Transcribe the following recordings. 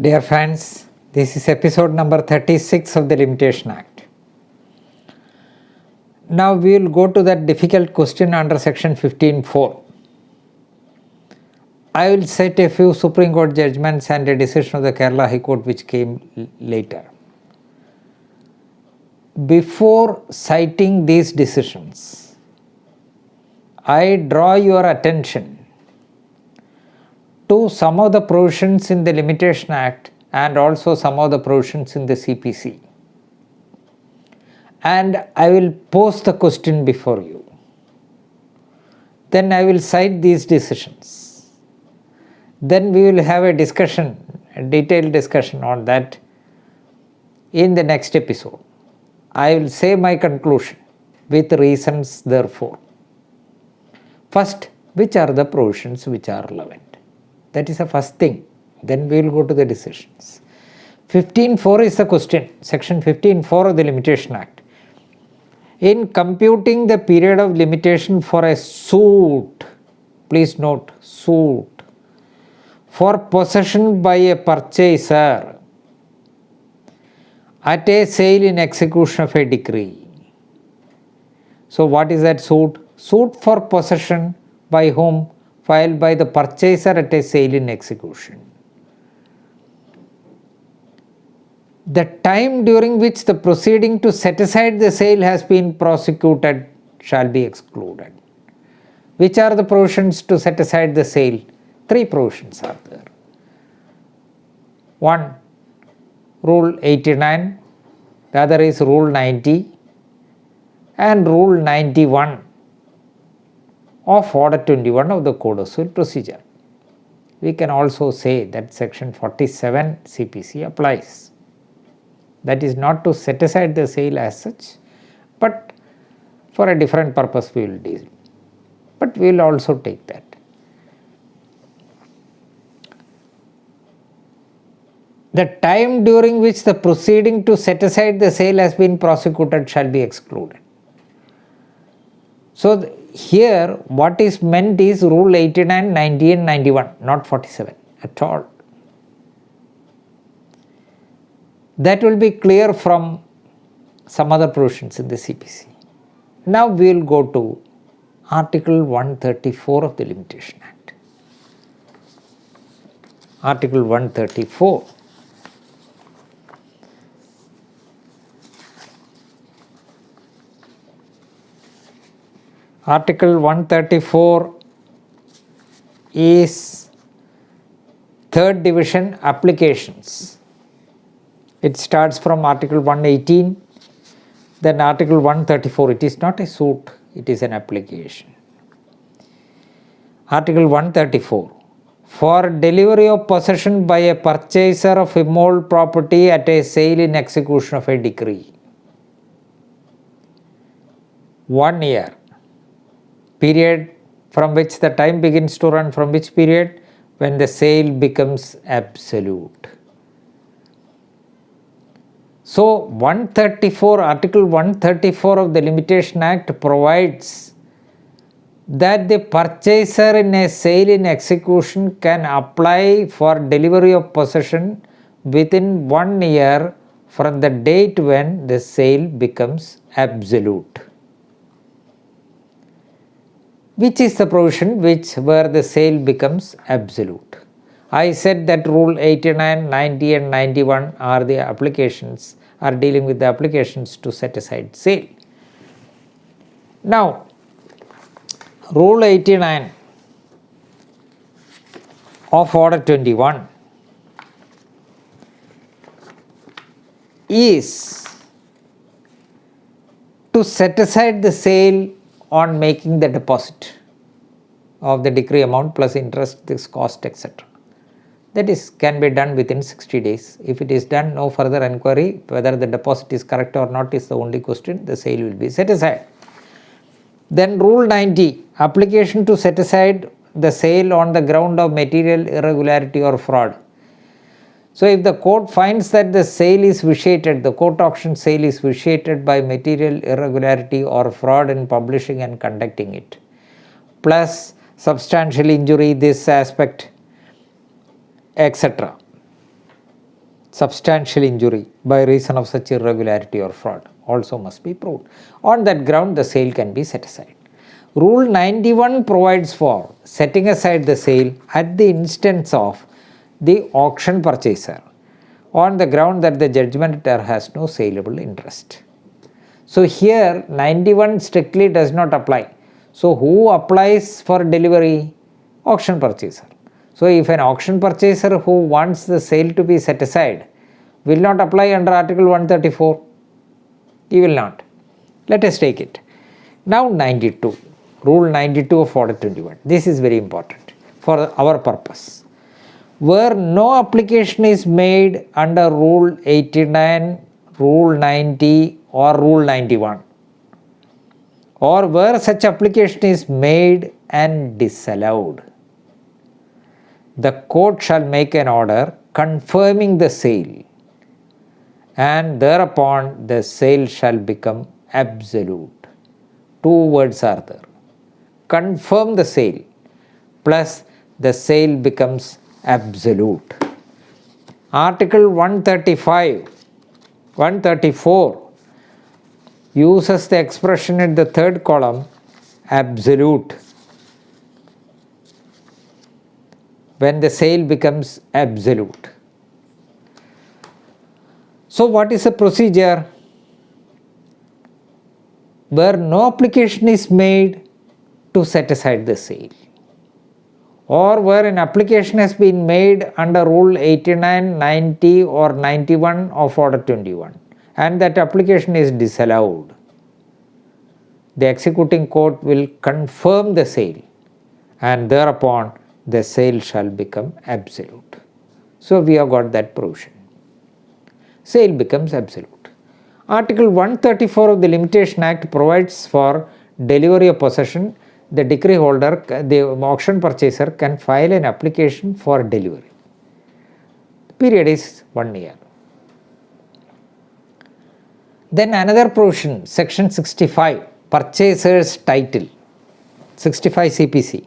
Dear friends, this is episode number 36 of the Limitation Act. Now we will go to that difficult question under section 15(4). I will cite a few Supreme Court judgments and a decision of the Kerala High Court which came later. Before citing these decisions, I draw your attention to some of the provisions in the Limitation Act and also some of the provisions in the CPC. And I will pose the question before you. Then I will cite these decisions. Then we will have a discussion, a detailed discussion on that in the next episode. I will say my conclusion with reasons therefore. First, which are the provisions which are relevant? That is the first thing. Then we will go to the decisions. 15(4) is the question, section 15(4) of the Limitation Act. In computing the period of limitation for a suit, please note, suit, for possession by a purchaser at a sale in execution of a decree. So what is that suit? Suit for possession by whom? Filed by the purchaser at a sale in execution. The time during which the proceeding to set aside the sale has been prosecuted shall be excluded. Which are the provisions to set aside the sale? Three provisions are there. 1. Rule 89, the other is Rule 90 and Rule 91 of Order 21 of the Code of Civil Procedure. We can also say that section 47 CPC applies. That is not to set aside the sale as such, but for a different purpose we will deal. But we will also take that. The time during which the proceeding to set aside the sale has been prosecuted shall be excluded. So here what is meant is Rule 89, 90 and 91, not 47 at all. That will be clear from some other provisions in the CPC. Now we will go to Article 134 of the Limitation Act. Article 134. Article 134 is third division applications. It starts from Article 118, then Article 134. It is not a suit, it is an application. Article 134. For delivery of possession by a purchaser of immovable property at a sale in execution of a decree. 1 year. Period from which the time begins to run, from which period? When the sale becomes absolute. So 134, Article 134 of the Limitation Act provides that the purchaser in a sale in execution can apply for delivery of possession within 1 year from the date when the sale becomes absolute. Which is the provision where the sale becomes absolute? I said that Rule 89, 90 and 91 are the applications, are dealing with the applications to set aside sale. Now, Rule 89 of Order 21 is to set aside the sale on making the deposit of the decree amount plus interest, this cost, etc. That is, can be done within 60 days. If it is done, no further inquiry, whether the deposit is correct or not is the only question, the sale will be set aside. Then Rule 90, application to set aside the sale on the ground of material irregularity or fraud. So if the court finds that the sale is vitiated, the court auction sale is vitiated by material irregularity or fraud in publishing and conducting it, plus substantial injury, this aspect, etc., substantial injury by reason of such irregularity or fraud also must be proved. On that ground, the sale can be set aside. Rule 91 provides for setting aside the sale at the instance of the auction purchaser on the ground that the judgmentor has no saleable interest. So here 91 strictly does not apply. So who applies for delivery? Auction purchaser. So if an auction purchaser who wants the sale to be set aside will not apply under Article 134, he will not. Let us take it. Now 92, Rule 92 of Order 21. This is very important for our purpose. Where no application is made under Rule 89, Rule 90 or Rule 91, or where such application is made and disallowed, the court shall make an order confirming the sale, and thereupon the sale shall become absolute. Two words are there. Confirm the sale plus the sale becomes absolute. Article 134 uses the expression in the third column absolute when the sale becomes absolute. So what is the procedure? Where no application is made to set aside the sale, or where an application has been made under Rule 89, 90 or 91 of Order 21 and that application is disallowed, the executing court will confirm the sale and thereupon the sale shall become absolute. So we have got that provision. Sale becomes absolute. Article 134 of the Limitation Act provides for delivery of possession. The decree holder, the auction purchaser can file an application for delivery. The period is 1 year. Then another provision, section 65, purchaser's title, 65 CPC,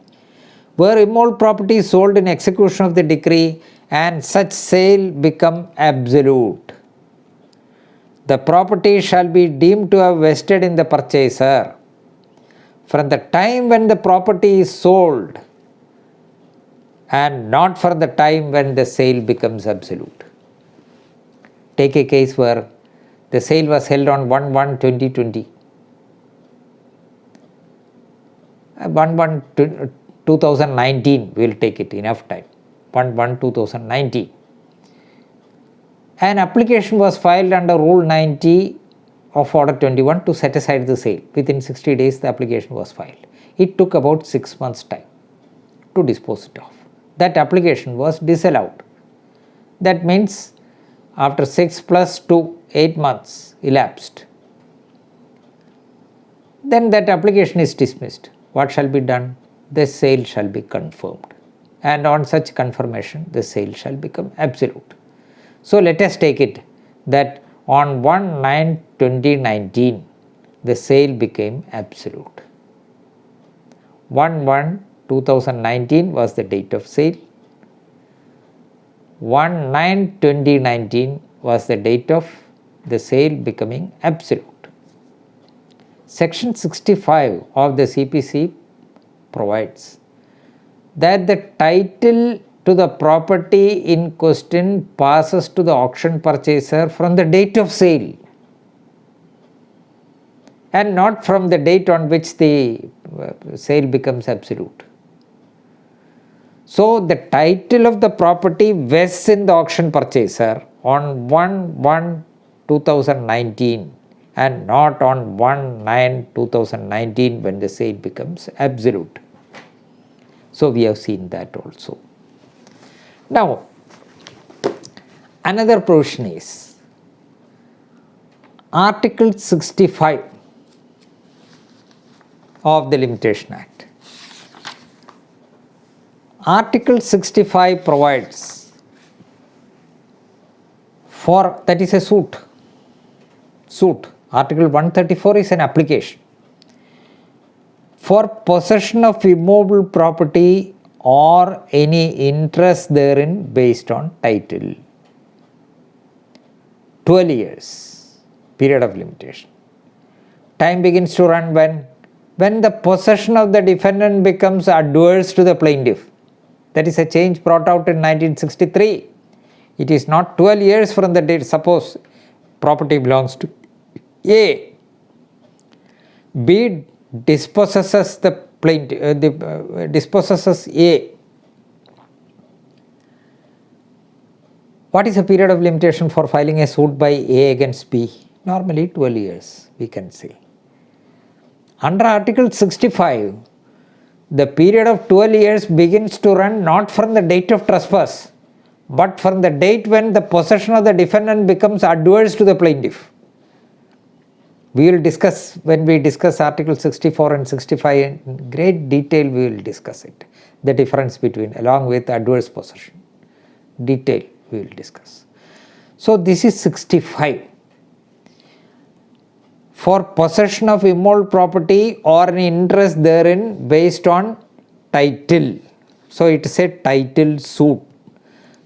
where immovable property is sold in execution of the decree and such sale become absolute, the property shall be deemed to have vested in the purchaser from the time when the property is sold and not for the time when the sale becomes absolute. Take a case where the sale was held on 1/1/2020. 1/1/2019, we will take it, enough time. 1/1/2019. An application was filed under Rule 90 of Order 21 to set aside the sale. Within 60 days the application was filed. It took about 6 months' time to dispose it off. That application was disallowed. That means after 6 plus 2, 8 months elapsed. Then that application is dismissed. What shall be done? The sale shall be confirmed. And on such confirmation, the sale shall become absolute. So let us take it that on 1/9/2019, the sale became absolute. 1/1/2019 was the date of sale. 1/9/2019 was the date of the sale becoming absolute. Section 65 of the CPC provides that the title to the property in question passes to the auction purchaser from the date of sale and not from the date on which the sale becomes absolute. So the title of the property vests in the auction purchaser on 1/1/2019 and not on 1/9/2019 when the sale becomes absolute. So we have seen that also. Now, another provision is Article 65 of the Limitation Act. Article 65 provides for, that is a suit. Article 134 is an application for possession of immovable property or any interest therein based on title. 12 years, period of limitation. Time begins to run when the possession of the defendant becomes adverse to the plaintiff. That is a change brought out in 1963. It is not 12 years from the date. Suppose property belongs to A. B dispossesses the plaintiff, dispossesses A. What is the period of limitation for filing a suit by A against B? Normally 12 years, we can say. Under Article 65, the period of 12 years begins to run not from the date of trespass, but from the date when the possession of the defendant becomes adverse to the plaintiff. We will discuss, when we discuss Article 64 and 65 in great detail, we will discuss it. The difference between, along with adverse possession. Detail we will discuss. So this is 65. For possession of immovable property or an interest therein based on title. So it is a title suit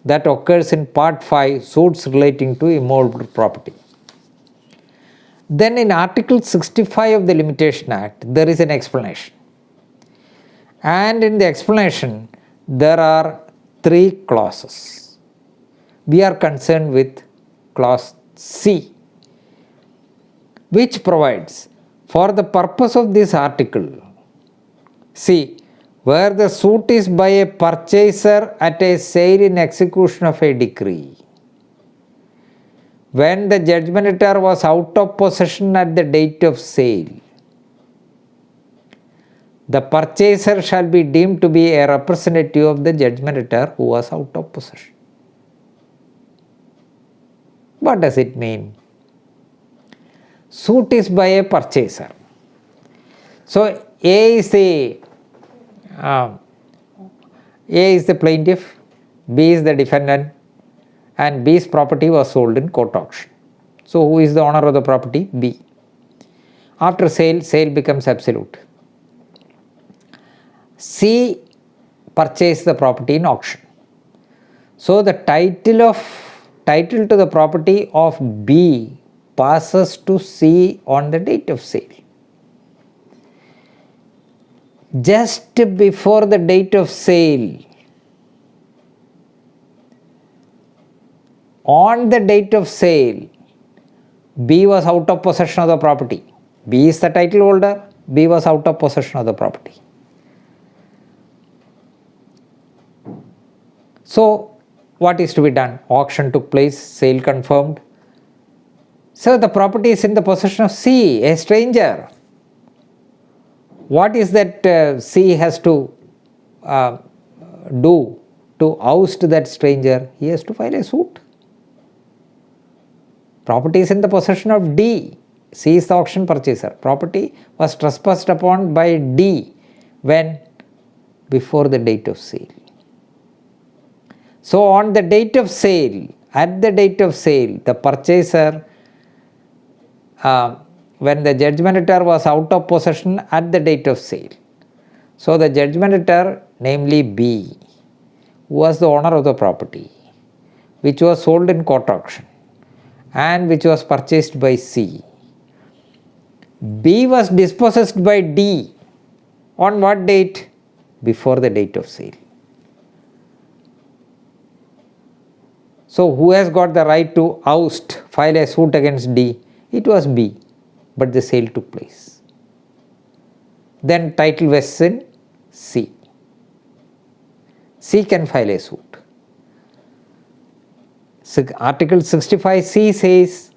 that occurs in Part 5, suits relating to immovable property. Then in Article 65 of the Limitation Act, there is an explanation. And in the explanation, there are 3 clauses. We are concerned with clause C, which provides, for the purpose of this article, C, where the suit is by a purchaser at a sale in execution of a decree, when the judgmentator was out of possession at the date of sale, the purchaser shall be deemed to be a representative of the judgmentator who was out of possession. What does it mean? Suit is by a purchaser. So A is the plaintiff, B is the defendant, and B's property was sold in court auction. So who is the owner of the property? B. After sale, sale becomes absolute. C purchased the property in auction. So the title to the property of B passes to C on the date of sale. Just before the date of sale, on the date of sale, B was out of possession of the property. B is the title holder, B was out of possession of the property. So what is to be done? Auction took place, sale confirmed. So the property is in the possession of C, a stranger. What is that C has to do to oust that stranger? He has to file a suit. Property is in the possession of D. C is the auction purchaser. Property was trespassed upon by D when? Before the date of sale. So on the date of sale, at the date of sale, the purchaser, when the judgmentator was out of possession at the date of sale. So the judgmentator, namely B, was the owner of the property, which was sold in court auction and which was purchased by C. B was dispossessed by D on what date? Before the date of sale. So who has got the right to oust, file a suit against D? It was B, but the sale took place. Then title vests in C. C can file a suit. Article 65C says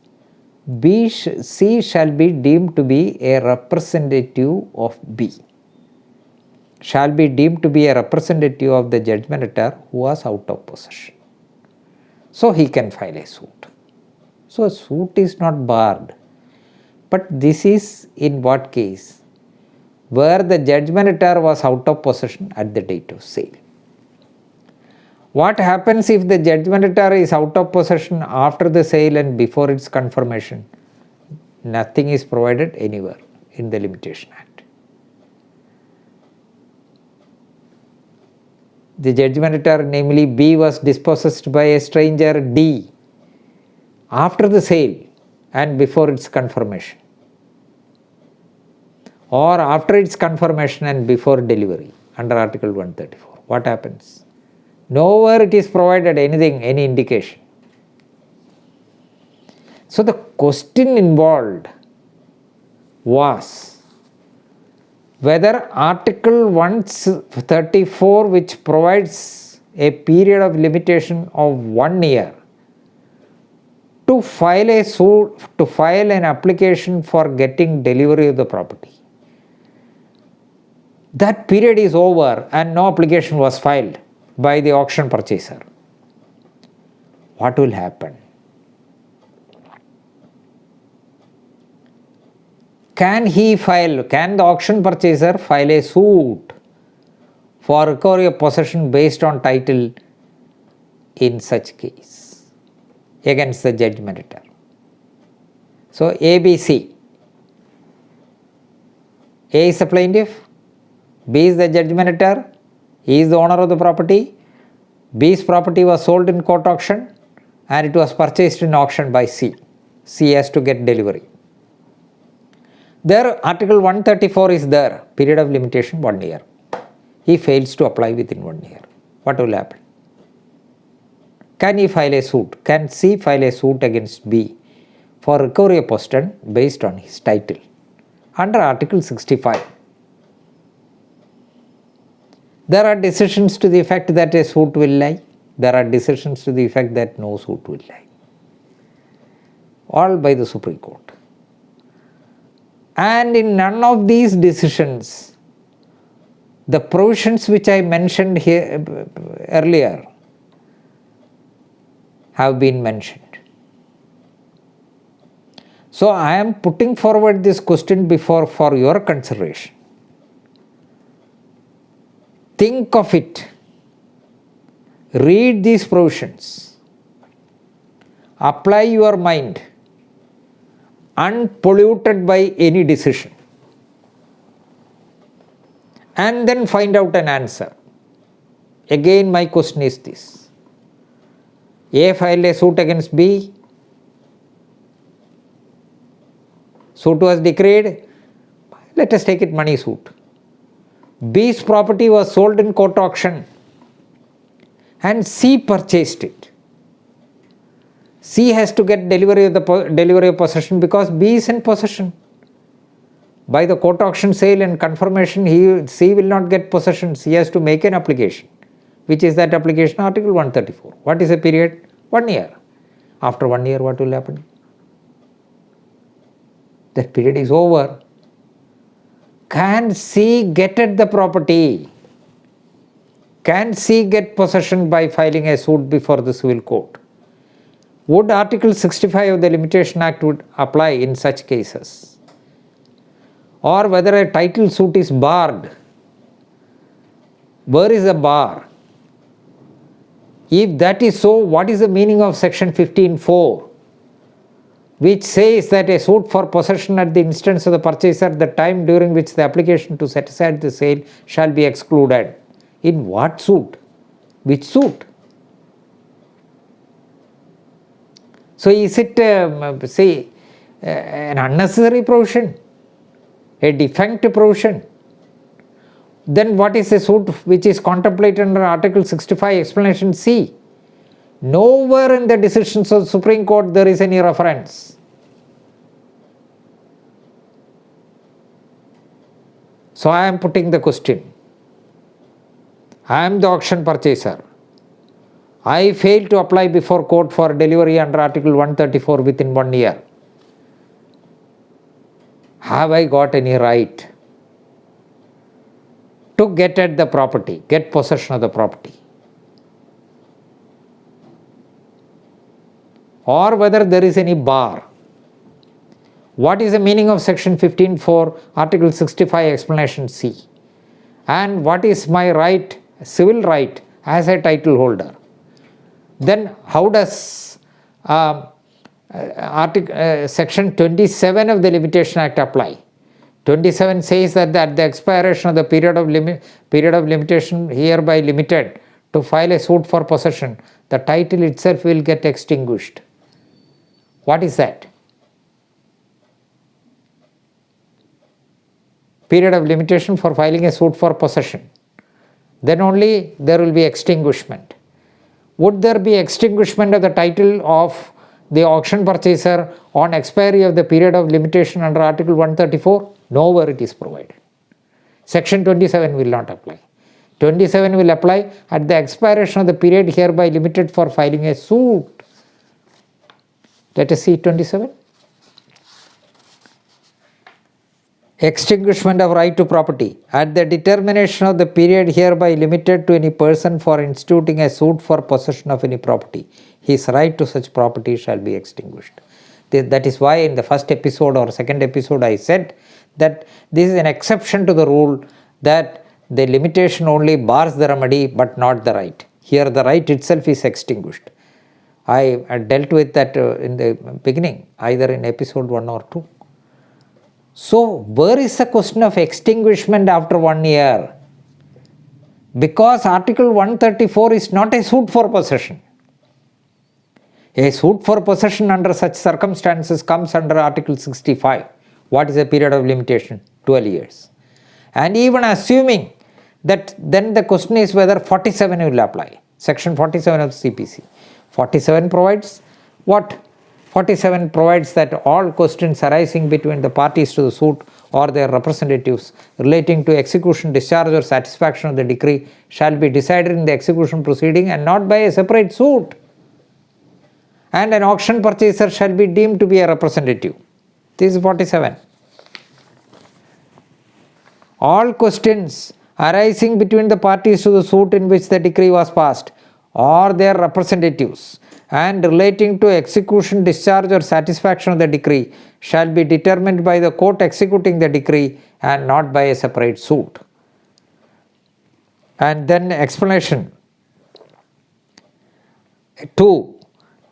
C shall be deemed to be a representative of B. Shall be deemed to be a representative of the judgmentator who was out of possession. So he can file a suit. So a suit is not barred. But this is in what case? Where the judgmentator was out of possession at the date of sale. What happens if the judgmentator is out of possession after the sale and before its confirmation? Nothing is provided anywhere in the Limitation Act. The judgmentator, namely B, was dispossessed by a stranger D after the sale and before its confirmation, or after its confirmation and before delivery under Article 134. What happens? Nowhere it is provided anything, any indication. So the question involved was whether Article 134, which provides a period of limitation of 1 year to file an application for getting delivery of the property, that period is over and no application was filed by the auction purchaser. What will happen? Can the auction purchaser file a suit for recovery of possession based on title in such case against the judgment debtor? So ABC. A is the plaintiff, B is the judgment debtor, he is the owner of the property. B's property was sold in court auction and it was purchased in auction by C. C has to get delivery. There Article 134 is there, period of limitation 1 year. He fails to apply within 1 year. What will happen? Can he file a suit? Can C file a suit against B for recovery of possession based on his title under Article 65? There are decisions to the effect that a suit will lie. There are decisions to the effect that no suit will lie. All by the Supreme Court. And in none of these decisions, the provisions which I mentioned here earlier have been mentioned. So I am putting forward this question for your consideration. Think of it. Read these provisions. Apply your mind unpolluted by any decision. And then find out an answer. Again, my question is this. A filed a suit against B. Suit was decreed. Let us take it money suit. B's property was sold in court auction and C purchased it. C has to get delivery of possession because B is in possession. By the court auction sale and confirmation, C will not get possession. C has to make an application. Which is that application? Article 134. What is the period? 1 year. After 1 year, what will happen? That period is over. Can C get at the property? Can C get possession by filing a suit before the civil court? Would Article 65 of the Limitation Act would apply in such cases? Or whether a title suit is barred? Where is the bar? If that is so, what is the meaning of section 15(4), which says that a suit for possession at the instance of the purchaser, the time during which the application to set aside the sale shall be excluded? In what suit? Which suit? So is it, an unnecessary provision? A defunct provision? Then what is a suit which is contemplated under Article 65 explanation C? Nowhere in the decisions of the Supreme Court there is any reference. So I am putting the question. I am the auction purchaser. I fail to apply before court for delivery under Article 134 within 1 year. Have I got any right to get at the property, get possession of the property? Or whether there is any bar? What is the meaning of section 15(4), Article 65 explanation C? And what is my right, civil right as a title holder? Then how does section 27 of the Limitation Act apply? 27 says that at the expiration of the period of limitation hereby limited to file a suit for possession, the title itself will get extinguished. What is that? Period of limitation for filing a suit for possession. Then only there will be extinguishment. Would there be extinguishment of the title of the auction purchaser on expiry of the period of limitation under Article 134? Nowhere it is provided. Section 27 will not apply. 27 will apply at the expiration of the period hereby limited for filing a suit. Let us see 27. Extinguishment of right to property. At the determination of the period hereby limited to any person for instituting a suit for possession of any property, his right to such property shall be extinguished. That is why in the first episode or second episode I said that this is an exception to the rule that the limitation only bars the remedy but not the right. Here the right itself is extinguished. I dealt with that in the beginning, either in episode 1 or 2. So, where is the question of extinguishment after 1 year? Because Article 134 is not a suit for possession. A suit for possession under such circumstances comes under Article 65. What is the period of limitation? 12 years. And even assuming that, then the question is whether 47 will apply. Section 47 of CPC. 47 provides what? 47 provides that all questions arising between the parties to the suit or their representatives relating to execution, discharge or satisfaction of the decree shall be decided in the execution proceeding and not by a separate suit. And an auction purchaser shall be deemed to be a representative. This is 47. All questions arising between the parties to the suit in which the decree was passed or their representatives and relating to execution, discharge or satisfaction of the decree shall be determined by the court executing the decree and not by a separate suit. And then explanation. 2.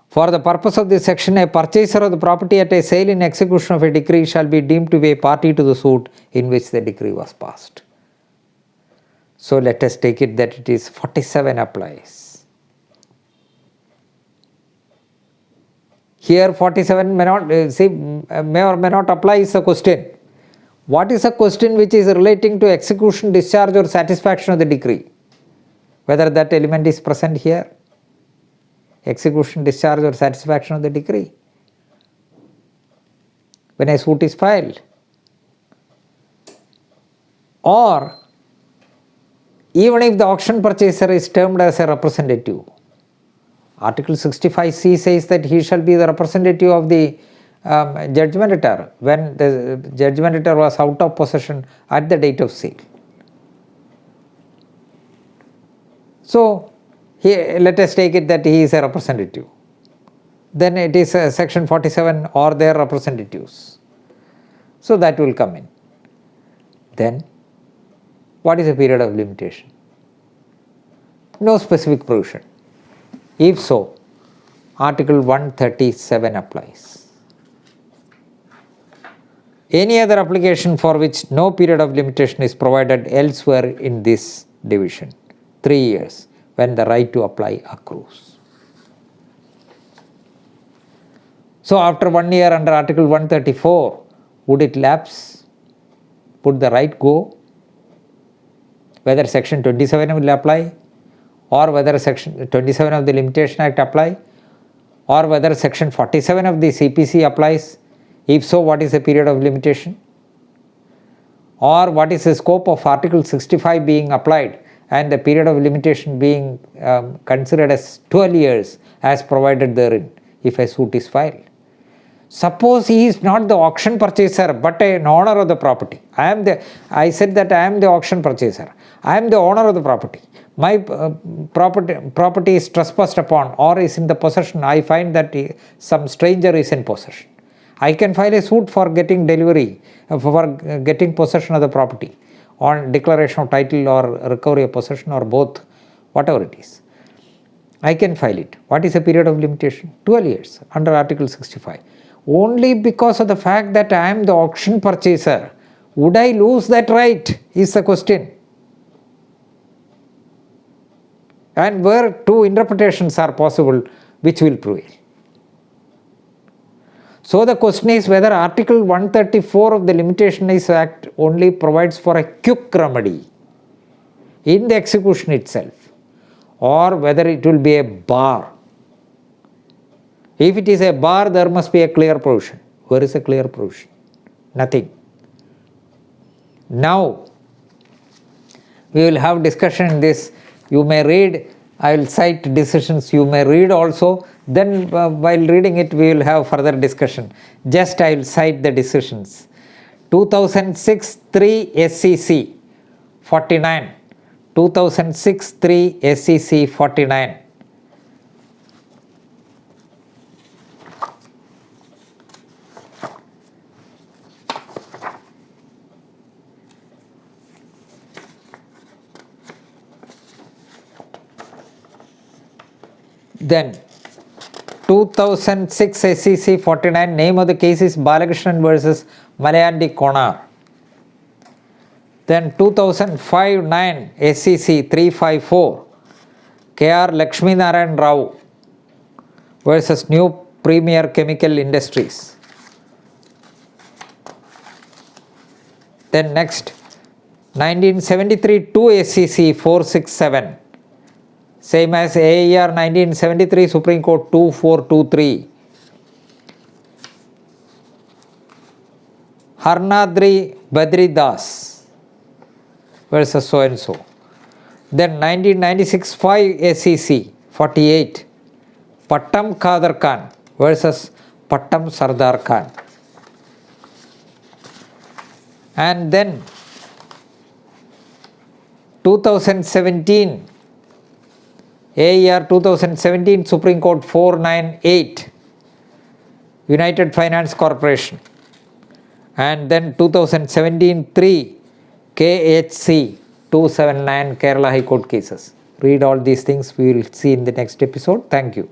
For the purpose of this section, a purchaser of the property at a sale in execution of a decree shall be deemed to be a party to the suit in which the decree was passed. So let us take it that it is 47 applies. Here 47 may not may or may not apply is the question. What is a question which is relating to execution, discharge or satisfaction of the decree? Whether that element is present here. Execution, discharge or satisfaction of the decree. When a suit is filed. Or even if the auction purchaser is termed as a representative. Article 65C says that he shall be the representative of the judgmentator when the judgmentator was out of possession at the date of sale. So, let us take it that he is a representative. Then it is section 47 or their representatives. So, that will come in. Then, what is the period of limitation? No specific provision. If so, Article 137 applies. Any other application for which no period of limitation is provided elsewhere in this division, 3 years, when the right to apply accrues. So, after 1 year under Article 134, would it lapse? Would the right go? Whether Section 27 will apply, or whether Section 27 of the Limitation Act apply, or whether Section 47 of the CPC applies. If so, what is the period of limitation? Or what is the scope of Article 65 being applied and the period of limitation being considered as 12 years as provided therein if a suit is filed? Suppose he is not the auction purchaser but an owner of the property. I said that I am the auction purchaser. I am the owner of the property. My property is trespassed upon or is in the possession. I find that some stranger is in possession. I can file a suit for getting delivery, for getting possession of the property on declaration of title or recovery of possession or both, whatever it is. I can file it. What is the period of limitation? 12 years under Article 65. Only because of the fact that I am the auction purchaser, would I lose that right is the question. And where two interpretations are possible, which will prevail? So the question is whether Article 134 of the Limitations Act only provides for a quick remedy in the execution itself, or whether it will be a bar. If it is a bar, there must be a clear provision. Where is a clear provision? Nothing. Now, we will have discussion in this. You may read, I will cite decisions, you may read also. Then while reading it, we will have further discussion. Just I will cite the decisions. 2006 3 SEC 49. 2006 3 SEC 49. Then 2006 SEC 49, name of the case is Balakrishnan versus Malayandi Konar. Then 2005-9 SEC 354, KR Lakshmi Narayan Rao versus New Premier Chemical Industries. Then next 1973-2 SEC 467. Same as AER 1973, Supreme Court 2423. Harnadri Badri Das versus so and so. Then 1996 5 SEC 48. Pattam Kader Khan versus Pattam Sardar Khan. And then 2017 AER 2017 Supreme Court 498 United Finance Corporation, and then 2017 3 KHC 279 Kerala High Court cases. Read all these things, we will see in the next episode. Thank you.